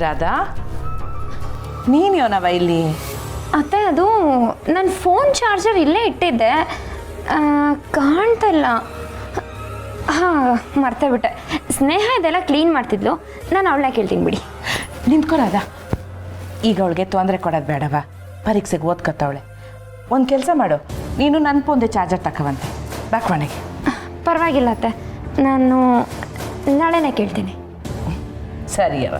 ರಾಧಾ, ನೀನು ಯೋನವ ಇಲ್ಲಿ? ಅತ್ತೆ, ಅದು ನನ್ನ ಫೋನ್ ಚಾರ್ಜರ್ ಇಲ್ಲೇ ಇಟ್ಟಿದ್ದೆ, ಕಾಣ್ತಲ್ಲ. ಹಾಂ, ಮರ್ತೇ ಬಿಟ್ಟೆ. ಸ್ನೇಹ ಇದೆಲ್ಲ ಕ್ಲೀನ್ ಮಾಡ್ತಿದ್ಲು, ನಾನು ಅವಳನ್ನ ಕೇಳ್ತೀನಿ ಬಿಡಿ. ನಿಂತ್ಕೊ ರಾಧಾ, ಈಗ ಅವಳಿಗೆ ತೊಂದರೆ ಕೊಡೋದು ಬೇಡವಾ? ಪರೀಕ್ಷೆಗೆ ಓದ್ಕೊತಾವಳೆ. ಒಂದು ಕೆಲಸ ಮಾಡು, ನೀನು ನನ್ನ ಫೋನ್ದೆ ಚಾರ್ಜರ್ ತಗೊವಂತೆ, ಬಾಕ್ವಾಣೆಗೆ. ಪರವಾಗಿಲ್ಲ ಅತ್ತೆ, ನಾನು ನಾಳೆನೇ ಕೇಳ್ತೀನಿ. ಸರಿ ಅವ.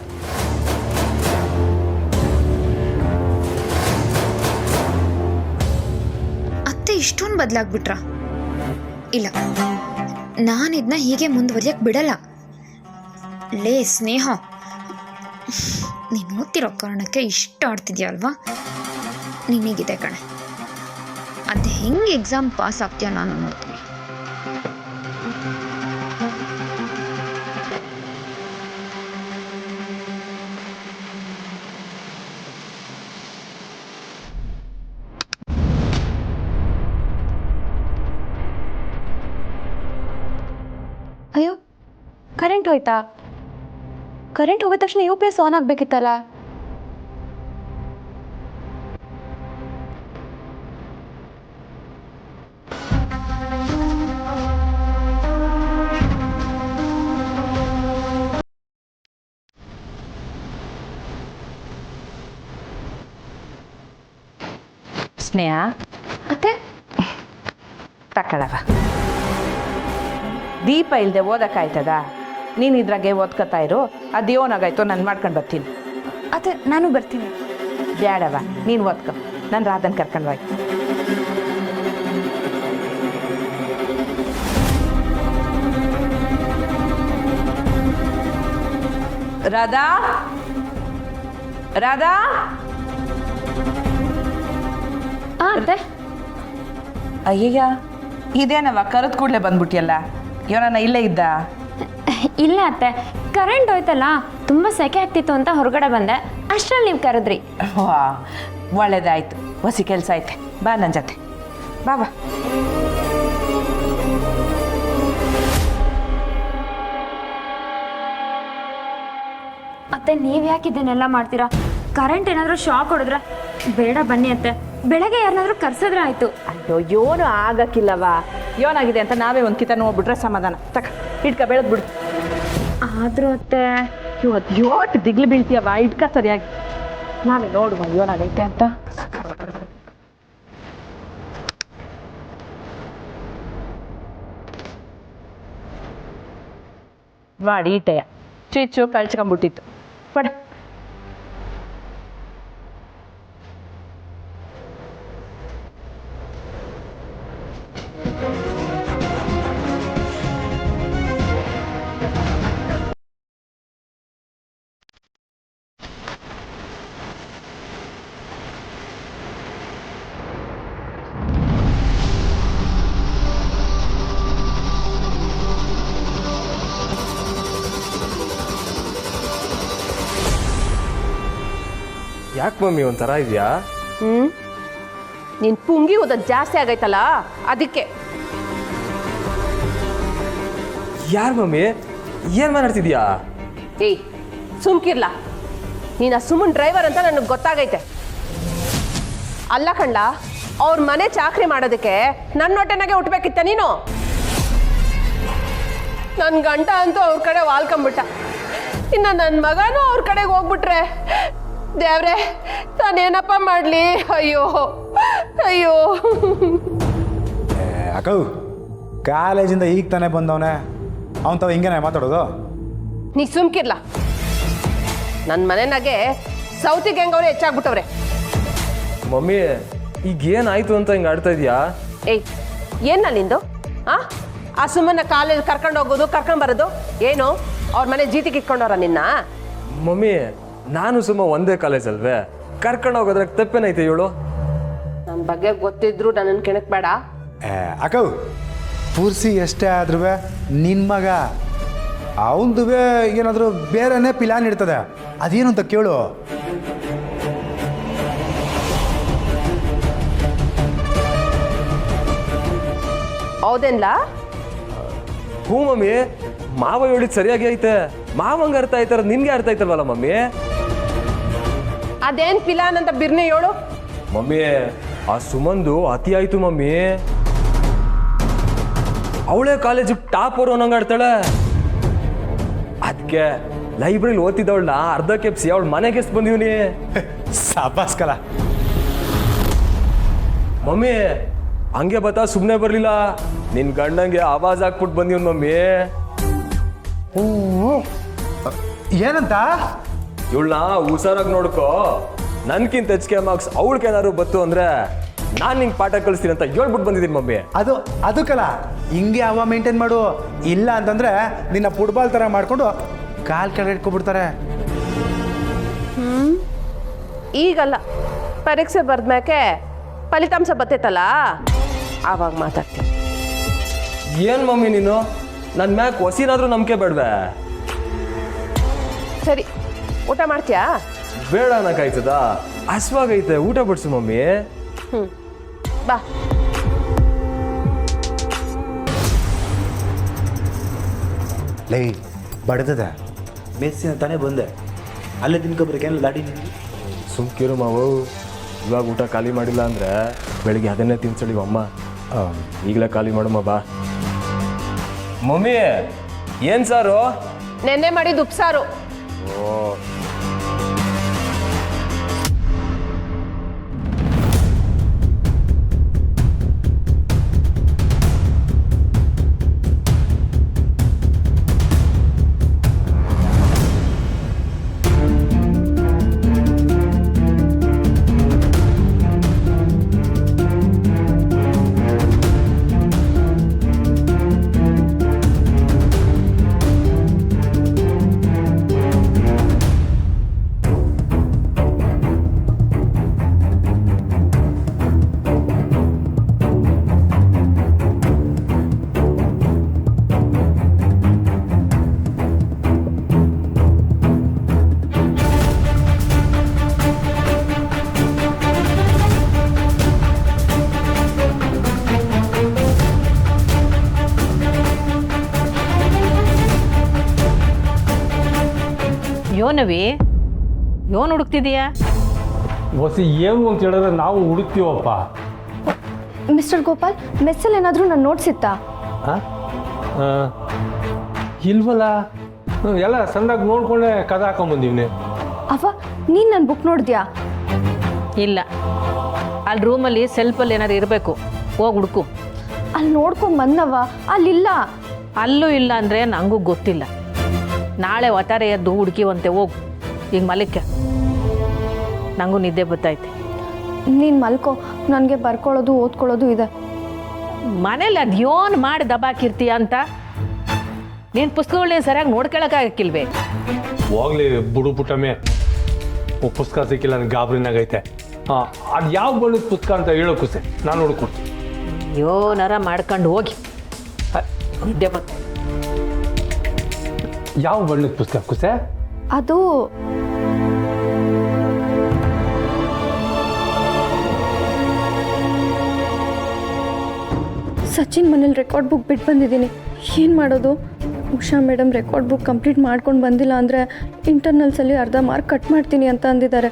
ಅತ್ತೆ ಇಷ್ಟೊಂದು ಬದಲಾಗ್ಬಿಟ್ರಾ? ಇಲ್ಲ, ನಾನು ಇದನ್ನ ಹೀಗೆ ಮುಂದುವರಿಯಕ್ಕೆ ಬಿಡಲ್ಲ. ಲೇ ಸ್ನೇಹ, ನೀನು ಓದ್ತಿರೋ ಕಾರಣಕ್ಕೆ ಇಷ್ಟ ಆಡ್ತಿದ್ಯಾ ಅಲ್ವಾ? ನಿನಗಿದೆ ಕಣೆ, ಅದು ಹೆಂಗೆ ಎಕ್ಸಾಮ್ ಪಾಸ್ ಆಗ್ತೀಯ ನಾನು ನೋಡ್ತೀನಿ. ಅಯ್ಯೋ, ಕರೆಂಟ್ ಹೋಯ್ತಾ? ಕರೆಂಟ್ ಹೋಗಿದ ತಕ್ಷಣ UPS ಆನ್ ಆಗಬೇಕಿತ್ತಲ್ಲ. ಸ್ನೇಹ, ಅತ್ತೆ, ತಗೊಳವ. ದೀಪ ಇಲ್ಲದೆ ಓದಕ್ಕಾಯ್ತದ? ನೀನು ಇದ್ರಾಗೆ ಓದ್ಕೊತಾ ಇರು, ಅದು ಏನಾಗಾಯ್ತೋ ನಾನು ಮಾಡ್ಕೊಂಡು ಬರ್ತೀನಿ. ಅತ್ತೆ ನಾನು ಬರ್ತೀನಿ. ಬೇಡವ, ನೀನು ಓದ್ಕೊ, ನಾನು ರಾಧನ್ ಕರ್ಕೊಂಡು ಹೋಗಿ. ರಾಧಾ, ರಾಧಾ. ಅತ್ತೆ, ಅಯ್ಯಯ್ಯ, ಇದೇನವ ಕರೆದ ಕೂಡಲೇ ಬಂದ್ಬಿಟ್ಟಿಯಲ್ಲ? ಇವನನ್ನ ಇಲ್ಲೇ ಇದ್ದ? ಇಲ್ಲ ಅತ್ತೆ, ಕರೆಂಟ್ ಹೋಯ್ತಲ್ಲ, ತುಂಬ ಸೆಕೆ ಆಗ್ತಿತ್ತು ಅಂತ ಹೊರಗಡೆ ಬಂದೆ, ಅಷ್ಟರಲ್ಲಿ ನೀವು ಕರೆದ್ರಿ. ವಾ, ಒಳ್ಳೇದಾಯ್ತು, ಹೊಸಿ ಕೆಲಸ ಐತೆ. ಬಾ ನನ್ನ ಜೊತೆ, ಬಾ ಬಾ. ಅತ್ತೆ, ನೀವು ಯಾಕೆ ಇದನ್ನೆಲ್ಲ ಮಾಡ್ತೀರಾ? ಕರೆಂಟ್ ಏನಾದರೂ ಶಾಕ್ ಹೊಡೆದ್ರೆ? ಬೇಡ ಬನ್ನಿ ಅತ್ತೆ, ಬೆಳಗ್ಗೆ ಯಾರನ್ನಾದ್ರೂ ಕರ್ಸಿದ್ರೆ ಆಯಿತು. ಅಯ್ಯೋ, ಯೋನು ಆಗಕ್ಕಿಲ್ಲವ. ಯೋನಾಗಿದೆ ಅಂತ ನಾವೇ ಒಂದು ಕಿತ ನೋಡ್ಬಿಟ್ರೆ ಸಮಾಧಾನ. ತಕ ಇಟ್ಕ, ಬೆಳೆದ್ಬಿಡು. ಆದರೂ ಅತ್ತೆ, ಇವತ್ತು ಯೋಟ್ ದಿಗ್ಲು ಬೀಳ್ತೀಯವ, ಇಟ್ಕ ಸರಿಯಾಗಿ. ನಾವೇ ನೋಡುವ ಯೋನಾಗೈತೆ ಅಂತ. ಮಾಡಿ ಈಟೆಯ ಚೀಚು ಕಳ್ಚ್ಕೊಂಡ್ಬಿಟ್ಟಿತ್ತು. ಪಡ. ಯಾಕೆ ಮಮ್ಮಿ ಒಂಥರ ಇದೆಯಾ? ನೀನು ಪುಂಗಿ ಓದೋದು ಜಾಸ್ತಿ ಆಗೈತಲ್ಲ, ಅದಕ್ಕೆ. ಯಾರು ಮಮ್ಮಿ, ಏನು ಮಾತಾಡ್ತಿದ್ಯಾ? ಏಯ್, ಸುಮ್ಕಿರ್ಲ. ನೀನು ಆ ಸುಮ್ಮನ್ ಡ್ರೈವರ್ ಅಂತ ನನಗೆ ಗೊತ್ತಾಗೈತೆ. ಅಲ್ಲ ಕಣ್ಲ, ಅವ್ರ ಮನೆ ಚಾಕ್ರಿ ಮಾಡೋದಕ್ಕೆ ನನ್ನ ಹೊಟ್ಟೆನಾಗೆ ಉಟ್ಬೇಕಿತ್ತ ನೀನು? ನನ್ನ ಗಂಟ ಅಂತೂ ಅವ್ರ ಕಡೆ ವಾಲ್ಕೊಂಬಿಟ್ಟ, ಇನ್ನು ನನ್ನ ಮಗನೂ ಅವ್ರ ಕಡೆಗೆ ಹೋಗ್ಬಿಟ್ರೆ ದೇವ್ರೆ ನಾನೇನಪ್ಪ ಮಾಡಲಿ? ಅಯ್ಯೋ ಅಯ್ಯೋ. ಅಕ್ಕವು ಕಾಲೇಜಿಂದ ಈಗ ತಾನೇ ಬಂದವನೇ, ಅವನ್ ತಾವ ಹಿಂಗೇನೆ ಮಾತಾಡೋದು? ನೀ ಸುಮ್ಕಿರ್ಲ. ನನ್ನ ಮನೆನಾಗೆ ಸೌತಿ ಗ್ಯಾಂಗ್ ಅವರೇ ಹೆಚ್ಚಾಗ್ಬಿಟ್ಟವ್ರೆ. ಮಮ್ಮಿ ಈಗ ಏನಾಯ್ತು ಅಂತ ಹಿಂಗೆ ಆಡ್ತಾ ಇದೆಯಾ? ಏಯ್, ಏನ ನಿಂದು? ಆ ಸುಮ್ಮನೆ ಕಾಲೇಜ್ ಕರ್ಕೊಂಡು ಹೋಗೋದು ಕರ್ಕೊಂಡು ಬರೋದು ಏನು? ಅವ್ರ ಮನೆ ಜೀತಿಗೆ ಇಟ್ಕೊಂಡವ್ರ ನಿನ್ನ? ಮಮ್ಮಿ ನಾನು ಸುಮ್ಮ ಒಂದೇ ಕಾಲೇಜ್ ಅಲ್ವೇ, ಕರ್ಕೊಂಡು ಹೋಗೋದ್ರಾಗ ತಪ್ಪೇನೈತೆ ಹೇಳು? ನನ್ನ ಬಗ್ಗೆ ಗೊತ್ತಿದ್ರು ನನ್ನನ್ನು ಕೆಣಕ್ ಬೇಡ. ಅಕ್ಕವು ಪೂರ್ಸಿ ಎಷ್ಟೇ ಆದ್ರೂ ನಿನ್ನ ಮಗ, ಅವಂದು ಏನಾದರೂ ಬೇರೆನೇ ಪ್ಲಾನ್ ಇರ್ತದೆ, ಅದೇನು ಅಂತ ಕೇಳು. ಹೌದೇನ್ಲ? ಹ್ಞೂ ಮಮ್ಮಿ, ಮಾವ ಹೇಳಿದ್ ಸರಿಯಾಗಿ ಐತೆ. ಮಾವಂಗೆ ಅರ್ಥ ಆಯ್ತಾರ, ನಿನ್ಗೆ ಅರ್ಥ ಆಯ್ತಲ್ವಲ್ಲ ಮಮ್ಮಿ? ಅದೇನ್ ಪಿಲಾನ್ ಅಂತ ಬಿರ್ನಿ ಹೇಳು. ಮಮ್ಮಿ ಆ ಸುಮಂದು ಅತಿ ಆಯ್ತು ಮಮ್ಮಿ. ಅವಳೇ ಕಾಲೇಜಿಗೆ ಟಾಪರ್ ಅನ್ನಂಗಾಡ್ತಾಳೆ. ಅದಕ್ಕೆ ಲೈಬ್ರರಿಲಿ ಓದ್ತಿದ್ದವಳನ್ನ ಅರ್ಧ ಕೆಪ್ಸಿ ಅವಳ ಮನೆಗೆ ಎಸ್ ಬಂದೀವ್ನಿ. ಸಾಪಾಸ್ ಕಲ. ಮಮ್ಮಿ ಹಂಗೆ ಬತ್ತಾ ಸುಮ್ಮನೆ ಬರಲಿಲ್ಲ, ನಿನ್ನ ಗಂಡಂಗೆ ಆವಾಜ್ ಹಾಕ್ಬಿಟ್ಟು ಬಂದೀವ್ನು ಮಮ್ಮಿ. ಏನಂತ? ಇವಳನ್ನ ಹುಷಾರಾಗಿ ನೋಡ್ಕೋ, ನನ್ಕಿಂತ ಹೆಚ್ಚಿಗೆ ಮಾರ್ಕ್ಸ್ ಅವಳಿಗೇನಾದ್ರು ಬತ್ತು ಅಂದ್ರೆ ನಾನು ನಿಂಗೆ ಪಾಠ ಕಲಿಸ್ತೀನಿ ಅಂತ ಹೇಳ್ಬಿಟ್ಟು ಬಂದಿದ್ದೀನಿ ಮಮ್ಮಿ. ಅದು ಕಲ, ಹಿಂಗೆ ಅವ ಮೇಂಟೈನ್ ಮಾಡು. ಇಲ್ಲ ಅಂತಂದ್ರೆ ನಿನ್ನ ಫುಟ್ಬಾಲ್ ಥರ ಮಾಡ್ಕೊಂಡು ಕಾಲ್ ಕೆಳಗೆ ಇಟ್ಕೊಬಿಡ್ತಾರೆ. ಈಗಲ್ಲ, ಪರೀಕ್ಷೆ ಬರ್ದ್ಮ್ಯಾಕೆ ಫಲಿತಾಂಶ ಬರ್ತೈತಲ್ಲ ಆವಾಗ ಮಾತಾಡ್ತೀನಿ. ಏನ್ ಮಮ್ಮಿ ನೀನು ನನ್ನ ಮ್ಯಾಕ್ ಹೊಸಿನಾದ್ರೂ ನಂಬಿಕೆ ಬೇಡ್ವೆ? ಸರಿ, ಊಟ ಮಾಡ್ತೀಯಾ? ಬೇಡ ಅನ್ನಕಾಯ್ತದ, ಹಸ್ವಾಗೈತೆ, ಊಟ ಬಡ್ಸು ಮಮ್ಮಿ. ಬಾ. ಲೈ ಬಡ್ದದ ಮೆಸ್ಸಿನ ತಾನೇ ಬಂದೆ, ಅಲ್ಲೇ ತಿನ್ಕೊಬ್ರಿಗೇನು ಲಾಡಿ ನಿಂಗೆ. ಸುಮ್ಕಿರು ಮಾವು, ಇವಾಗ ಊಟ ಖಾಲಿ ಮಾಡಿಲ್ಲ ಅಂದ್ರೆ ಬೆಳಿಗ್ಗೆ ಅದನ್ನೇ ತಿನ್ಸಳಿ ಅಮ್ಮ. ಈಗಲೇ ಖಾಲಿ ಮಾಡಮ್ಮ ಬಾ. ಮಮ್ಮಿ ಏನ್ ಸಾರು? ನೆನ್ನೆ ಮಾಡಿದ ಉಪ್ಸಾರು. ಓ ಯೋನವಿ, ಯೋನ್ ಹುಡುಕ್ತಿದೀಯಾ? ಹೊಸಿ ಏನು ಅಂತ ಹೇಳಿದ್ರೆ ನಾವು ಹುಡುಕ್ತೀವಪ್ಪ. ಮಿಸ್ಟರ್ ಗೋಪಾಲ್, ಮೆಸ್ಸಲ್ಲಿ ಏನಾದರೂ ನಾನು ನೋಟ್ಸಿತ್ತಾ? ಇಲ್ವಲ್ಲ, ಎಲ್ಲ ಸಣ್ಣದಾಗಿ ನೋಡ್ಕೊಂಡೆ ಕದ ಹಾಕೊಂಬಂದೀವ್ನಿ. ಅವ್ವ, ನೀನು ನನ್ನ ಬುಕ್ ನೋಡಿದ್ಯಾ? ಇಲ್ಲ, ಅಲ್ಲಿ ರೂಮಲ್ಲಿ ಸೆಲ್ಫಲ್ಲಿ ಏನಾರು ಇರಬೇಕು, ಹೋಗಿ ಹುಡುಕು. ಅಲ್ಲಿ ನೋಡ್ಕೊಂಡು ಬಂದವ, ಅಲ್ಲಿಲ್ಲ. ಅಲ್ಲೂ ಇಲ್ಲ ಅಂದರೆ ನನಗೂ ಗೊತ್ತಿಲ್ಲ. ನಾಳೆ ಒತ್ತಾರೆ ಎದ್ದು ಹುಡುಕಿವಂತೆ, ಹೋಗು. ಈಗ ಮಲಿಕ್ಕೆ, ನನಗೂ ನಿದ್ದೆ ಬರ್ತೈತೆ. ನೀನು ಮಲ್ಕೋ, ನನಗೆ ಬರ್ಕೊಳ್ಳೋದು ಓದ್ಕೊಳ್ಳೋದು ಇದೆ. ಮನೇಲಿ ಅದು ಯೋನ್ ಮಾಡಿ ದಬಾಕಿರ್ತೀಯ ಅಂತ ನೀನು ಪುಸ್ತಕಗಳನ್ನ ಸರಿಯಾಗಿ ನೋಡ್ಕೊಳಕ್ಕಾಗಕ್ಕಿಲ್ವೇ? ಹೋಗ್ಲಿ ಬುಡು ಪುಟ್ಟಮ್ಮೆ, ಪುಸ್ತಕ ಸಿಕ್ಕಿಲ್ಲ, ನನಗೆ ಗಾಬರಿನಾಗೈತೆ. ಅದು ಯಾವ ಬಣ್ಣದ ಪುಸ್ತಕ ಅಂತ ಹೇಳೋ ಕುಸೆ, ನಾನು ಹುಡುಕೊಡ್ತೀನಿ. ಯೋನಾರ ಮಾಡ್ಕೊಂಡು ಹೋಗಿ, ನಿದ್ದೆ ಬರ್ತ. ಯಾವ ಬಣ್ಣದ ಪುಸ್ತಕ ಕುಸೆ? ಅದು ಸಚಿನ್ ಮನೇಲಿ ರೆಕಾರ್ಡ್ ಬುಕ್ ಬಿಟ್ಟು ಬಂದಿದ್ದೀನಿ. ಏನು ಮಾಡೋದು? Usha madam record book complete ಮಾಡ್ಕೊಂಡು ಬಂದಿಲ್ಲ ಅಂದರೆ ಇಂಟರ್ನಲ್ಸಲ್ಲಿ ಅರ್ಧ ಮಾರ್ಕ್ ಕಟ್ ಮಾಡ್ತೀನಿ ಅಂತ ಅಂದಿದ್ದಾರೆ.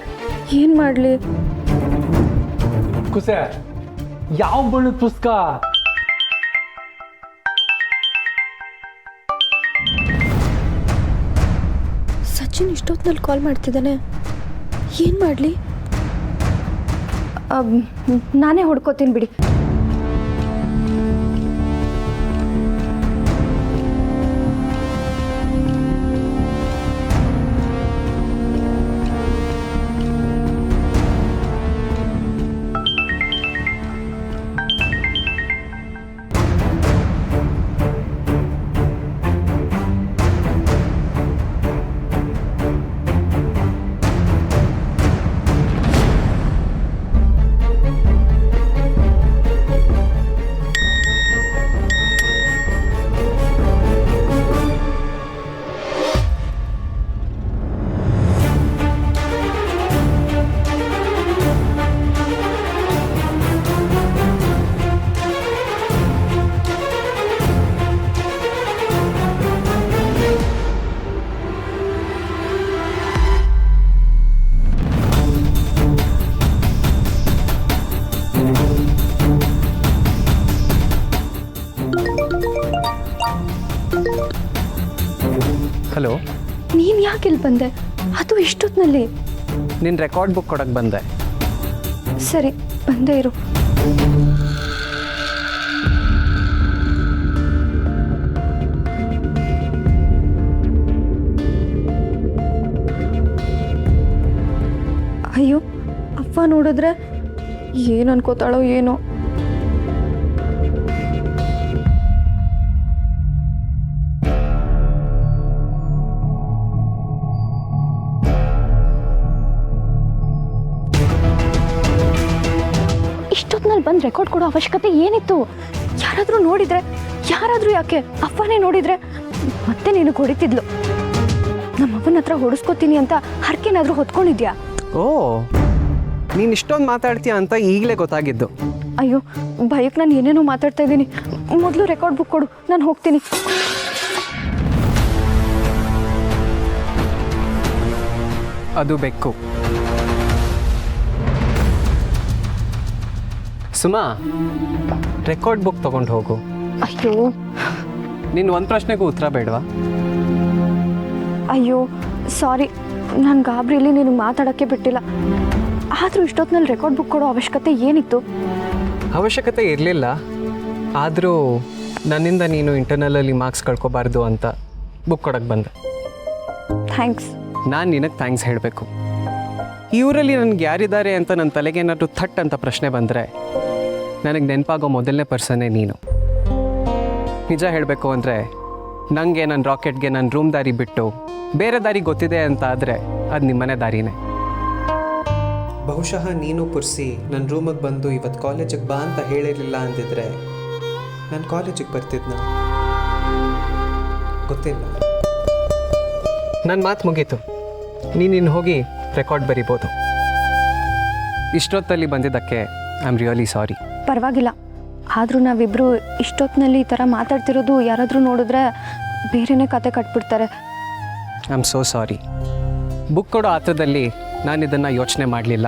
ಏನು ಮಾಡಲಿ? ಕುಸೆ, ಯಾವ ಬಣ್ಣದ ಪುಸ್ತಕ? ಸಚಿನ್ ಇಷ್ಟೊತ್ತಿನಲ್ಲಿ ಕಾಲ್ ಮಾಡ್ತಿದ್ದಾನೆ, ಏನು ಮಾಡಲಿ? ನಾನೇ ಹುಡ್ಕೋತೀನಿ ಬಿಡಿ. ಹಲೋ, ನೀನು ಯಾಕೆ ಇಲ್ಲಿ ಬಂದೆ? ಅದು ಇಷ್ಟೊತ್ತಿನಲ್ಲಿ? ನಿನ್ನ ರೆಕಾರ್ಡ್ ಬುಕ್ ಕೊಡೋಕ್ಕೆ ಬಂದೆ. ಸರಿ, ಬಂದೇ ಇರು. ಅಯ್ಯೋ, ಅಪ್ಪ ನೋಡಿದ್ರೆ ಏನು ಅನ್ಕೋತಾಳೋ ಏನೋ. ಇಷ್ಟೊತ್ತಿನಲ್ಲಿ ಬಂದು ರೆಕಾರ್ಡ್ ಕೊಡೋ ಅವಶ್ಯಕತೆ ಏನಿತ್ತು? ಯಾರಾದರೂ ನೋಡಿದ್ರೆ, ಯಾರಾದರೂ ಯಾಕೆ ಅಪ್ಪನೇ ನೋಡಿದ್ರೆ ಮತ್ತೆ ನೀನು ಹೊಡಿತಿದ್ಲು. ನಮ್ಮಪ್ಪನ ಹತ್ರ ಹೊಡಿಸ್ಕೊತೀನಿ ಅಂತ ಹರಕೆನಾದರೂ ಹೊತ್ಕೊಂಡಿದ್ಯಾ? ಓ, ನೀನು ಇಷ್ಟೊಂದು ಮಾತಾಡ್ತೀಯ ಅಂತ ಈಗಲೇ ಗೊತ್ತಾಗಿದ್ದು. ಅಯ್ಯೋ, ಭಯಕ್ಕೆ ನಾನು ಏನೇನೋ ಮಾತಾಡ್ತಾ ಇದ್ದೀನಿ. ಮೊದಲು ರೆಕಾರ್ಡ್ ಬುಕ್ ಕೊಡು, ನಾನು ಹೋಗ್ತೀನಿ. ಅದು ಬೆಕ್ಕು. ಸುಮಾ, ರೆಕಾರ್ಡ್ ಬುಕ್ ತೊಗೊಂಡು ಹೋಗು. ಅಯ್ಯೋ ನೀನು ಒಂದು ಪ್ರಶ್ನೆಗೂ ಉತ್ತರ ಬೇಡವಾ? ಅಯ್ಯೋ ಸಾರಿ, ನಾನು ಗಾಬರಿಯಲ್ಲಿ ನಿನಗೆ ಮಾತಾಡೋಕ್ಕೆ ಬಿಟ್ಟಿಲ್ಲ. ಆದರೂ ಇಷ್ಟೊತ್ತಿನಲ್ಲಿ ರೆಕಾರ್ಡ್ ಬುಕ್ ಕೊಡೋ ಅವಶ್ಯಕತೆ ಏನಿತ್ತು? ಅವಶ್ಯಕತೆ ಇರಲಿಲ್ಲ, ಆದರೂ ನನ್ನಿಂದ ನೀನು ಇಂಟರ್ನಲಲ್ಲಿ ಮಾರ್ಕ್ಸ್ ಕಳ್ಕೊಬಾರ್ದು ಅಂತ ಬುಕ್ ಕೊಡೋಕ್ಕೆ ಬಂದೆ. ಥ್ಯಾಂಕ್ಸ್. ನಾನು ನಿನಗೆ ಥ್ಯಾಂಕ್ಸ್ ಹೇಳಬೇಕು. ಈ ಊರಲ್ಲಿ ನನಗೆ ಯಾರಿದ್ದಾರೆ ಅಂತ ನನ್ನ ತಲೆಗೆ ಏನಾದರೂ ಥಟ್ ಅಂತ ಪ್ರಶ್ನೆ ಬಂದರೆ ನನಗೆ ನೆನಪಾಗೋ ಮೊದಲನೇ ಪರ್ಸನ್ನೇ ನೀನು. ನಿಜ ಹೇಳಬೇಕು ಅಂದರೆ ನನಗೆ ನನ್ನ ರಾಕೆಟ್ಗೆ ನನ್ನ ರೂಮ್ ದಾರಿ ಬಿಟ್ಟು ಬೇರೆ ದಾರಿ ಗೊತ್ತಿದೆ ಅಂತ ಆದರೆ ಅದು ನಿಮ್ಮನೆ ದಾರಿನೇ. ಬಹುಶಃ ನೀನು ಪುರ್ಸಿ ನನ್ನ ರೂಮಿಗೆ ಬಂದು ಇವತ್ತು ಕಾಲೇಜಿಗೆ ಬಾ ಅಂತ ಹೇಳಿರಲಿಲ್ಲ ಅಂದಿದ್ರೆ ನಾನು ಕಾಲೇಜಿಗೆ ಬರ್ತಿದ್ನ ಗೊತ್ತಿಲ್ಲ. ನನ್ನ ಮಾತು ಮುಗೀತು, ನೀನು ಹೋಗಿ ರೆಕಾರ್ಡ್ ಬರಿಬೋದು. ಇಷ್ಟೊತ್ತಲ್ಲಿ ಬಂದಿದ್ದಕ್ಕೆ ಐ ಆಮ್ ರಿಯಲಿ ಸಾರಿ. ಪರವಾಗಿಲ್ಲ, ಆದರೂ ನಾವಿಬ್ಬರು ಇಷ್ಟೊತ್ತಿನಲ್ಲಿ ಈ ಥರ ಮಾತಾಡ್ತಿರೋದು ಯಾರಾದರೂ ನೋಡಿದ್ರೆ ಬೇರೆಯೇ ಕತೆ ಕಟ್ಬಿಡ್ತಾರೆ. I am so sorry. Book ಕೊಡೋ ಆತ್ರದಲ್ಲಿ ನಾನು ಇದನ್ನು ಯೋಚನೆ ಮಾಡಲಿಲ್ಲ.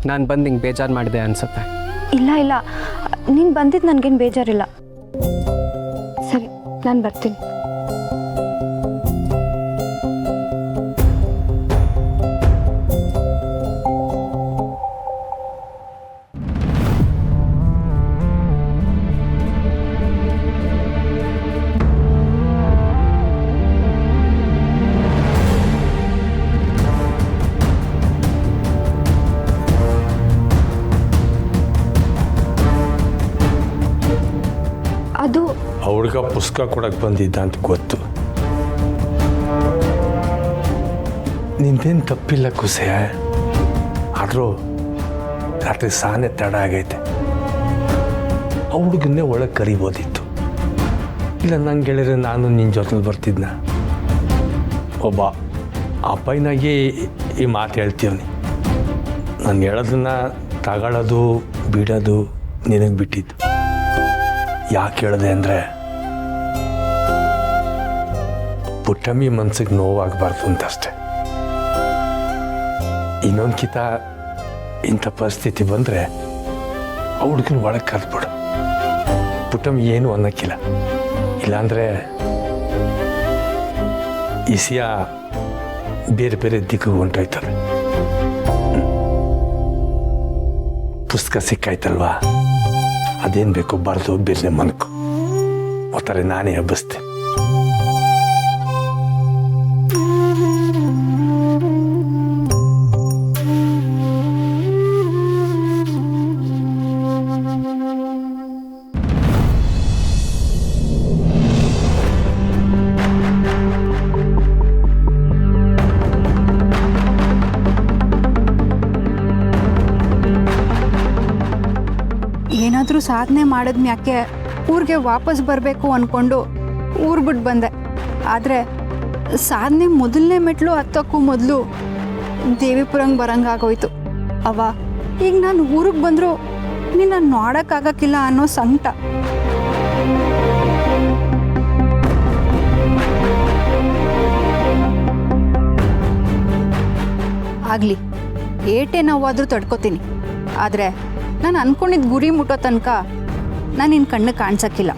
ನಾನು ಬಂದು ಹಿಂಗೆ ಬೇಜಾರು ಮಾಡಿದೆ ಅನಿಸುತ್ತೆ. ಇಲ್ಲ ಇಲ್ಲ, ನೀನು ಬಂದಿದ್ದು ನನಗೇನು ಬೇಜಾರಿಲ್ಲ. ಸರಿ, ನಾನು ಬರ್ತೀನಿ. ಅದು ಹುಡುಗ ಪುಸ್ತಕ ಕೊಡಕ್ಕೆ ಬಂದಿದ್ದ ಅಂತ ಗೊತ್ತು. ನಿಂದೇನು ತಪ್ಪಿಲ್ಲ ಕುಸೆ, ಆದರೂ ರಾತ್ರಿ ಸಾನೆ ತಡ ಆಗೈತೆ. ಆ ಹುಡುಗನ್ನೇ ಒಳಗೆ ಕರಿಬೋದಿತ್ತು. ಇಲ್ಲ ನಂಗೆ ಹೇಳಿದ್ರೆ ನಾನು ನಿನ್ನ ಜೊತೆಲಿ ಬರ್ತಿದ್ನ. ಒಬ್ಬ ಅಪ್ಪಯ್ಯನಾಗಿ ಈ ಮಾತು ಹೇಳ್ತೀವನಿ. ನಾನು ಹೇಳೋದನ್ನ ತಗೊಳ್ಳೋದು ಬಿಡೋದು ನಿನಗೆ ಬಿಟ್ಟಿದ್ದು. ಯಾಕೆ ಹೇಳಿದೆ ಅಂದರೆ ಪುಟ್ಟಮ್ಮಿ ಮನ್ಸಿಗೆ ನೋವಾಗಬಾರ್ದು ಅಂತಷ್ಟೆ. ಇನ್ನೊಂದು ಕಿತ ಇಂಥ ಪರಿಸ್ಥಿತಿ ಬಂದರೆ ಆ ಹುಡುಗನ ಒಳಗೆ ಕರೆದ್ಬಿಡು. ಪುಟ್ಟಮ್ಮಿ ಏನು ಅನ್ನೋಕ್ಕಿಲ್ಲ. ಇಲ್ಲಾಂದರೆ ಇಸಿಯ ಬೇರೆ ಬೇರೆ ದಿಕ್ಕಿಗೆ ಹೊಂಟೋಯ್ತದೆ. ಪುಸ್ತಕ ಸಿಕ್ಕಾಯ್ತಲ್ವಾ, ಅದೇನು ಬೇಕೋ ಬರೆದು ಬೇರೆ ಮನ್ಕು ಒತ್ತಾರೆ ನಾನೇ ಹಬ್ಬಿಸ್ತೆ. ಏನಾದರೂ ಸಾಧನೆ ಮಾಡಿದ್ಮ್ಯಾಕೆ ಊರಿಗೆ ವಾಪಸ್ ಬರಬೇಕು ಅಂದ್ಕೊಂಡು ಊರು ಬಿಟ್ಟು ಬಂದೆ. ಆದರೆ ಸಾಧನೆ ಮೊದಲನೇ ಮೆಟ್ಲು ಹತ್ತಕ್ಕೂ ಮೊದಲು ದೇವಿಪುರಂಗೆ ಬರಂಗಾಗೋಯ್ತು. ಅವ್ವ, ಈಗ ನಾನು ಊರಿಗೆ ಬಂದರೂ ನಿನ್ನ ನೋಡೋಕ್ಕಾಗಕ್ಕಿಲ್ಲ ಅನ್ನೋ ಸಂಕಟ. ಆಗಲಿ, ಏಟೇ ನೋವಾದರೂ ತಡ್ಕೋತೀನಿ. ಆದರೆ ನಾನು ಅಂದ್ಕೊಂಡಿದ್ದ ಗುರಿ ಮುಟ್ಟೋ ತನಕ ನಾನು ನಿನ್ನ ಕಣ್ಣು ಕಾಣಿಸೋಕ್ಕಿಲ್ಲ.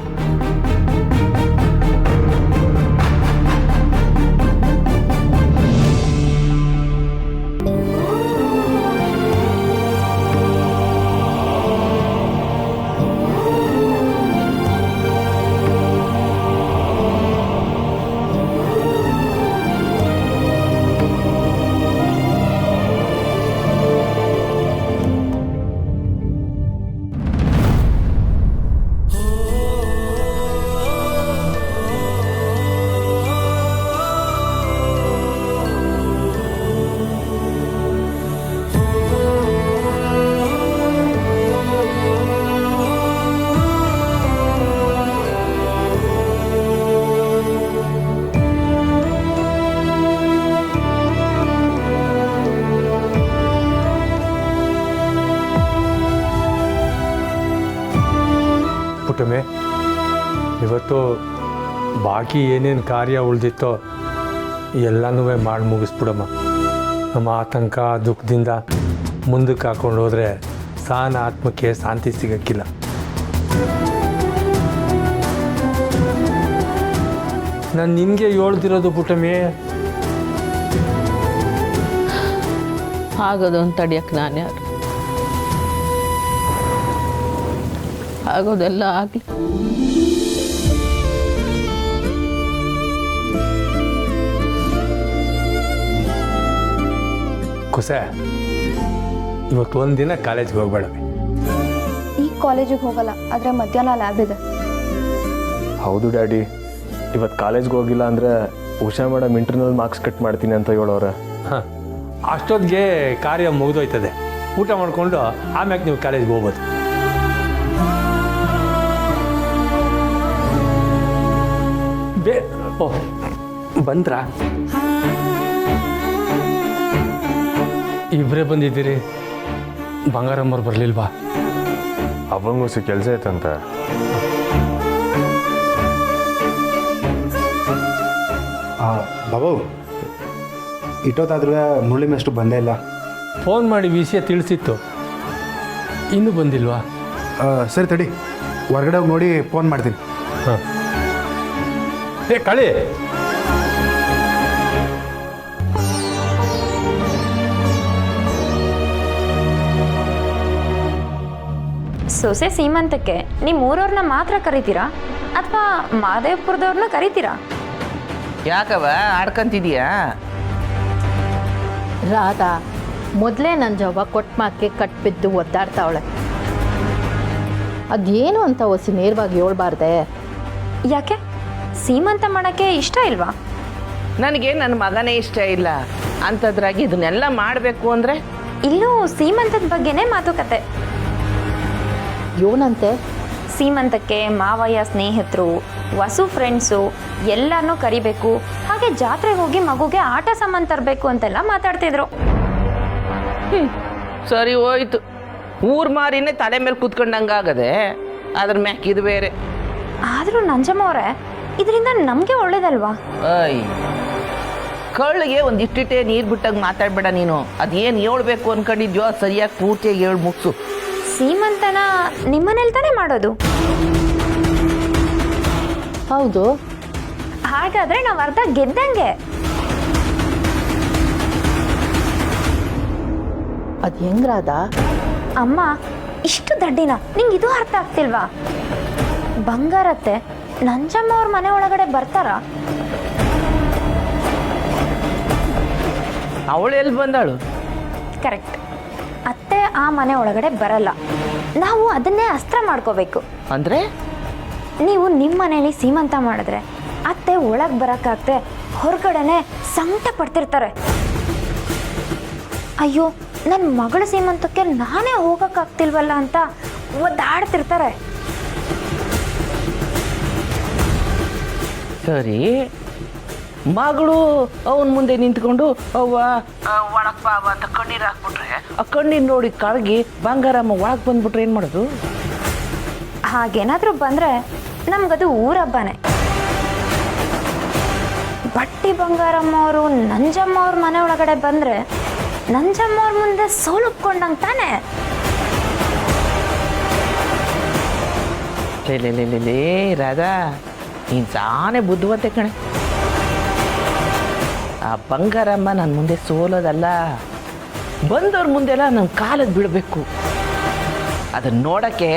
ಪುಟ್ಟಮೆ, ಇವತ್ತು ಬಾಕಿ ಏನೇನು ಕಾರ್ಯ ಉಳಿದಿತ್ತೋ ಎಲ್ಲನೂ ಮಾಡಿ ಮುಗಿಸ್ಬಿಡಮ್ಮ. ನಮ್ಮ ಆತಂಕ ದುಃಖದಿಂದ ಮುಂದಕ್ಕೆ ಹಾಕೊಂಡು ಹೋದರೆ ಸಹನ ಆತ್ಮಕ್ಕೆ ಶಾಂತಿ ಸಿಗೋಕ್ಕಿಲ್ಲ. ನಾನು ನಿನಗೆ ಹೇಳ್ತಿರೋದು ಪುಟ್ಟಮೆ. ಆಗೋದೊಂದು ತಡಿಯಕ್ಕೆ ನಾನು ಯಾರು? ಆಗೋದೆಲ್ಲ ಆಗಲಿ. ಕುಸೆ, ಇವತ್ತು ಒಂದಿನ ಕಾಲೇಜ್ಗೆ ಹೋಗ್ಬೇಡವೆ. ಈ ಕಾಲೇಜಿಗೆ ಹೋಗಲ್ಲ, ಆದರೆ ಮಧ್ಯಾಹ್ನ ಲ್ಯಾಬ್ ಇದೆ. ಹೌದು ಡ್ಯಾಡಿ, ಇವತ್ತು ಕಾಲೇಜ್ಗೆ ಹೋಗಿಲ್ಲ ಅಂದರೆ Usha madam internal marks cut ಮಾಡ್ತೀನಿ ಅಂತ ಹೇಳೋರೆ. ಹಾಂ, ಅಷ್ಟೊತ್ತಿಗೆ ಕಾರ್ಯ ಮುಗಿದೋಯ್ತದೆ. ಊಟ ಮಾಡಿಕೊಂಡು ಆಮ್ಯಾಕೆ ನೀವು ಕಾಲೇಜ್ಗೆ ಹೋಗ್ಬೋದು. ಓಹ್, ಬಂದ್ರಾ? ಇಬ್ಬರೇ ಬಂದಿದ್ದೀರಿ, ಬಂಗಾರಮ್ಮವ್ರು ಬರಲಿಲ್ವಾ? ಅವಂಗೂ ಕೆಲಸ ಐತಂತೆ. ಬಾಬು, ಇಟ್ಟೊತ್ತಾದ್ರೂ ಮುರಳಿ ಮೇಷ್ಟು ಬಂದೇ ಇಲ್ಲ. ಫೋನ್ ಮಾಡಿ ವಿಷಯ ತಿಳಿಸಿತ್ತು, ಇನ್ನೂ ಬಂದಿಲ್ವಾ? ಸರಿ ತಡಿ, ಹೊರಗಡೆ ಹೋಗಿ ನೋಡಿ ಫೋನ್ ಮಾಡ್ತೀನಿ. ಹಾಂ. ಏ ಕಳಿ, ಸೊಸೆ ಸೀಮಂತಕ್ಕೆ ನಿಮ್ಮ ಊರವ್ರನ್ನ ಮಾತ್ರ ಕರಿತೀರಾ ಅಥವಾ ಮಾದೇವಪುರದವ್ರನ್ನ ಕರಿತೀರಾ? ಯಾಕವ ಆಡ್ಕೊಂತಿದೀಯಾ? ರಾಧಾ ಮೊದಲೇ ನನ್ನ ಜವ್ವ ಕೊಟ್ಟ ಮಾತಿಗೆ ಕಟ್ಬಿದ್ದು ಒದ್ದಾಡ್ತಾವಳೆ. ಅದೇನು ಅಂತ ಒಸಿ ನೇರವಾಗಿ ಹೇಳ್ಬಾರ್ದೆ? ಯಾಕೆ ಸೀಮಂತ ಮಾಡೋಕ್ಕೆ ಇಷ್ಟ ಇಲ್ವಾ? ನನಗೆ ನನ್ನ ಮಗನೇ ಇಷ್ಟ ಇಲ್ಲ ಅಂಥದ್ರಾಗಿ ಇದನ್ನೆಲ್ಲ ಮಾಡಬೇಕು ಅಂದರೆ ಇಲ್ಲೂ ಸೀಮಂತದ ಬಗ್ಗೆನೇ ಮಾತುಕತೆ. ಯೋನಂತೆ ಸೀಮಂತಕ್ಕೆ ಮಾವಯ್ಯ ಸ್ನೇಹಿತರು, ವಸು ಫ್ರೆಂಡ್ಸು ಎಲ್ಲರನ್ನೂ ಕರಿಬೇಕು, ಹಾಗೆ ಜಾತ್ರೆಗೆ ಹೋಗಿ ಮಗುಗೆ ಆಟ ಸಾಮಾನು ತರಬೇಕು ಅಂತೆಲ್ಲ ಮಾತಾಡ್ತಿದ್ರು. ಸರಿ ಹೋಯ್ತು, ಊರ್ ಮಾರಿನೇ ತಲೆ ಮೇಲೆ ಕೂತ್ಕೊಂಡಂಗಾಗದೆ, ಅದ್ರ ಮ್ಯಾಕ್ ಇದು ಬೇರೆ. ಆದರೂ ನಂಜಮ್ಮ ಅವರೇ, ಇದರಿಂದ ನಮಗೆ ಒಳ್ಳೇದಲ್ವಾ? ಅಯ್ಯ, ಕಳ್ಳಿಗೆ ಒಂದಿಷ್ಟಿಟ್ಟೆ ನೀರು ಬಿಟ್ಟಾಗ ಮಾತಾಡ್ಬೇಡ ನೀನು. ಅದೇನು ಹೇಳ್ಬೇಕು ಅನ್ಕೊಂಡಿದ್ಯೋ ಸರಿಯಾಗಿ ಪೂರ್ತಿಯಾಗಿ ಹೇಳಿ ಮುಗಿಸು. ಸೀಮಂತನ ನಿಮ್ಮನೇಲಿ ತಾನೇ ಮಾಡೋದು? ಹೌದು. ಹಾಗಾದ್ರೆ ನಾವು ಅರ್ಧ ಗೆದ್ದಂಗೆ. ಅದು ಹೆಂಗ್ ರಾಧಾ? ಅಮ್ಮ, ಇಷ್ಟು ದಡ್ಡಿನ ನಿಂಗೆ ಇದು ಅರ್ಥ ಆಗ್ತಿಲ್ವಾ? ಬಂಗಾರತ್ತೆ ನಂಜಮ್ಮ ಅವ್ರ ಮನೆ ಒಳಗಡೆ ಬರ್ತಾರಾ? ಅವಳು ಎಲ್ಲಿ ಬಂದಾಳು? ಕರೆಕ್ಟ್, ಅತ್ತೆ ಆ ಮನೆ ಒಳಗಡೆ ಬರಲ್ಲ. ನಾವು ಅದನ್ನೇ ಅಸ್ತ್ರ ಮಾಡ್ಕೋಬೇಕು. ಅಂದರೆ ನೀವು ನಿಮ್ಮ ಮನೇಲಿ ಸೀಮಂತ ಮಾಡಿದ್ರೆ ಅತ್ತೆ ಒಳಗೆ ಬರೋಕ್ಕಾಗ್ತೆ ಹೊರಗಡೆನೆ ಸಂಕಟ ಪಡ್ತಿರ್ತಾರೆ. ಅಯ್ಯೋ, ನನ್ನ ಮಗಳ ಸೀಮಂತಕ್ಕೆ ನಾನೇ ಹೋಗೋಕ್ಕಾಗ್ತಿಲ್ವಲ್ಲ ಅಂತ ಒದ್ದಾಡ್ತಿರ್ತಾರೆ. ಸರಿ, ಮಗಳು ಅವನ ಮುಂದೆ ನಿಂತ್ಕೊಂಡು ಅವ್ವ ಒಳಗ್ ಬಾವ ಅಂತ ಕಣ್ಣೀರು ಹಾಕ್ಬಿಟ್ರೆ, ಆ ಕಣ್ಣೀರು ನೋಡಿ ಕರಗಿ ಬಂಗಾರಮ್ಮ ಒಳಗೆ ಬಂದ್ಬಿಟ್ರೆ ಏನು ಮಾಡೋದು? ಹಾಗೇನಾದರೂ ಬಂದರೆ ನಮ್ಗದು ಊರಬ್ಬನೇ. ಬಟ್ಟಿ ಬಂಗಾರಮ್ಮ ಅವರು ನಂಜಮ್ಮ ಅವ್ರ ಮನೆ ಒಳಗಡೆ ಬಂದರೆ ನಂಜಮ್ಮ ಅವ್ರ ಮುಂದೆ ಸೋಲುಪ್ಕೊಂಡಂಗೆ ತಾನೆ. ಲೇ ರಾಧಾ, ನೀನು ಸಾನೇ ಬುದ್ಧಿವಂತೆ ಕಣೆ. ಆ ಬಂಗಾರಮ್ಮ ನನ್ನ ಮುಂದೆ ಸೋಲೋದಲ್ಲ, ಬಂದವ್ರ ಮುಂದೆಲ್ಲ ನನ್ನ ಕಾಲಕ್ಕೆ ಬಿಡಬೇಕು. ಅದನ್ನ ನೋಡೋಕ್ಕೆ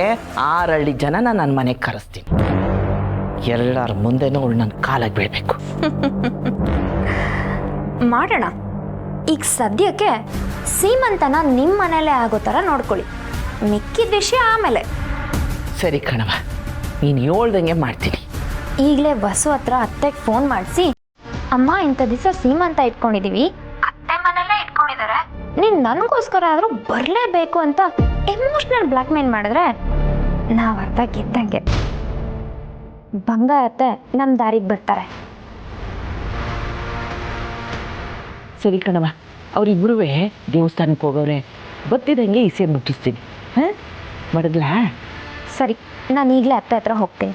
6 ಹಳ್ಳಿ ಜನನ ನನ್ನ ಮನೆಗೆ ಕರೆಸ್ತೀನಿ. ಎಲ್ಲರ ಮುಂದೆನೂ ಅವಳು ನನ್ನ ಕಾಲಕ್ಕೆ ಬೀಳಬೇಕು. ಮಾಡೋಣ. ಈಗ ಸದ್ಯಕ್ಕೆ ಸೀಮಂತನ ನಿಮ್ಮ ಮನೇಲೇ ಆಗೋ ಥರ ನೋಡ್ಕೊಳ್ಳಿ, ಮಿಕ್ಕಿದ ವಿಷಯ ಆಮೇಲೆ. ಸರಿ ಕಣವ, ನೀನು ಹೇಳ್ದಂಗೆ ಮಾಡ್ತೀನಿ. ಈಗಲೇ ಬಸ್ಸು ಹತ್ರ ಅತ್ತೆಗೆ ಫೋನ್ ಮಾಡಿಸಿ, ಅಮ್ಮ ಇಂಥ ದಿವಸ ಸೀಮಂತ ಇಟ್ಕೊಂಡಿದ್ದೀವಿ, ಅತ್ತೆ ಮನೆಯಲ್ಲೇ ಇಟ್ಕೊಂಡಿದ್ದಾರೆ, ನೀನು ನನಗೋಸ್ಕರ ಆದರೂ ಬರಲೇಬೇಕು ಅಂತ ಎಮೋಷ್ನಲ್ ಬ್ಲ್ಯಾಕ್ ಮೇಲ್ ಮಾಡಿದ್ರೆ ನಾವು ಅರ್ಥ ಗೆದ್ದಂಗೆ. ಬಂಗಾರತ್ತೆ ನಮ್ಮ ದಾರಿಗೆ ಬರ್ತಾರೆ. ಸರಿ ಕಣವ, ಅವರಿಬ್ಬರೂ ದೇವಸ್ಥಾನಕ್ಕೆ ಹೋಗೋರೆ, ಬತ್ತಿದಂಗೆ ಇಸೆ ಮುಟ್ಟಿಸ್ತೀನಿ. ಹಾಂ, ಮಾಡಿದ್ಲಾ? ಸರಿ. ನಾನು ಈಗಲೇ ಅತ್ತೆ ಹತ್ರ ಹೋಗ್ತೀನಿ.